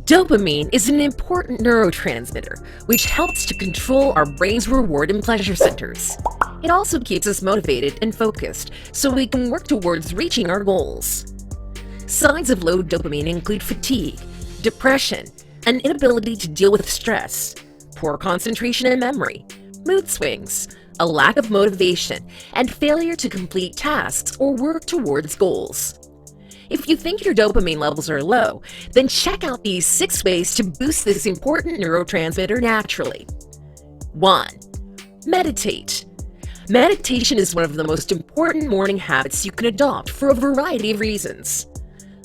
Dopamine is an important neurotransmitter which helps to control our brain's reward and pleasure centers. It also keeps us motivated and focused so we can work towards reaching our goals. Signs of low dopamine include fatigue, depression, an inability to deal with stress, poor concentration and memory, mood swings, a lack of motivation, and failure to complete tasks or work towards goals. If you think your dopamine levels are low, then check out these 6 ways to boost this important neurotransmitter naturally. 1. Meditate. Meditation is one of the most important morning habits you can adopt for a variety of reasons.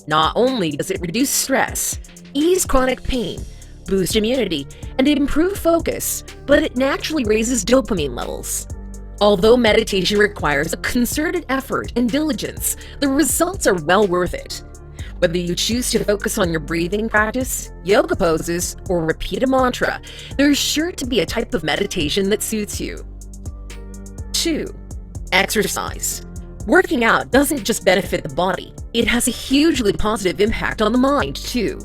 Not only does it reduce stress, ease chronic pain, boost immunity, and improve focus, but it naturally raises dopamine levels. Although meditation requires a concerted effort and diligence, the results are well worth it. Whether you choose to focus on your breathing practice, yoga poses, or repeat a mantra, there's sure to be a type of meditation that suits you. 2. Exercise. Working out doesn't just benefit the body, it has a hugely positive impact on the mind, too.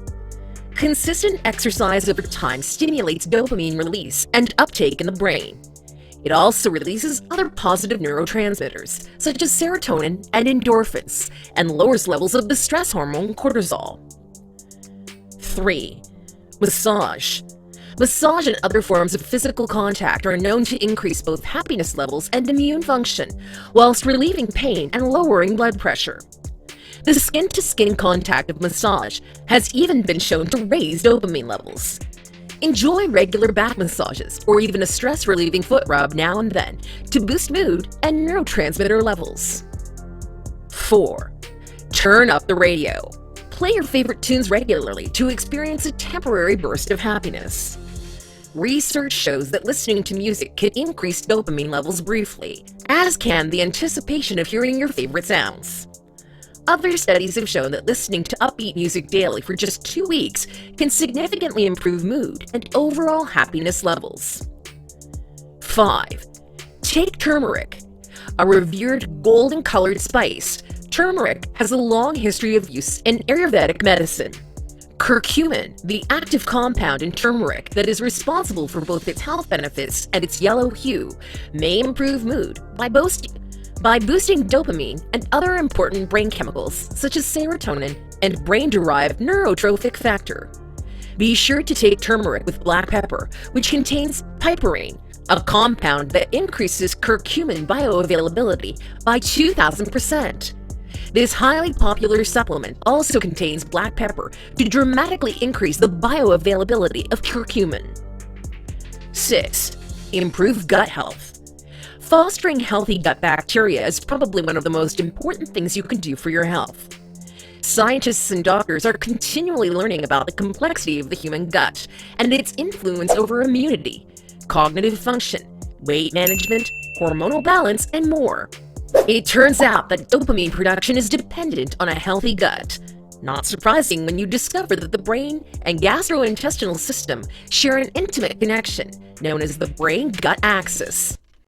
Consistent exercise over time stimulates dopamine release and uptake in the brain. It also releases other positive neurotransmitters, such as serotonin and endorphins, and lowers levels of the stress hormone cortisol. 3. Massage. Massage and other forms of physical contact are known to increase both happiness levels and immune function, whilst relieving pain and lowering blood pressure. The skin-to-skin contact of massage has even been shown to raise dopamine levels. Enjoy regular back massages or even a stress-relieving foot rub now and then to boost mood and neurotransmitter levels. 4. Turn up the radio. Play your favorite tunes regularly to experience a temporary burst of happiness. Research shows that listening to music can increase dopamine levels briefly, as can the anticipation of hearing your favorite sounds. Other studies have shown that listening to upbeat music daily for just 2 weeks can significantly improve mood and overall happiness levels. 5. Take turmeric. A revered golden-colored spice, turmeric has a long history of use in Ayurvedic medicine. Curcumin, the active compound in turmeric that is responsible for both its health benefits and its yellow hue, may improve mood by boosting dopamine and other important brain chemicals such as serotonin and brain-derived neurotrophic factor. Be sure to take turmeric with black pepper, which contains piperine, a compound that increases curcumin bioavailability by 2,000%. This highly popular supplement also contains black pepper to dramatically increase the bioavailability of curcumin. 6. Improve gut health. Fostering healthy gut bacteria is probably one of the most important things you can do for your health. Scientists and doctors are continually learning about the complexity of the human gut and its influence over immunity, cognitive function, weight management, hormonal balance, and more. It turns out that dopamine production is dependent on a healthy gut. Not surprising when you discover that the brain and gastrointestinal system share an intimate connection known as the brain-gut axis.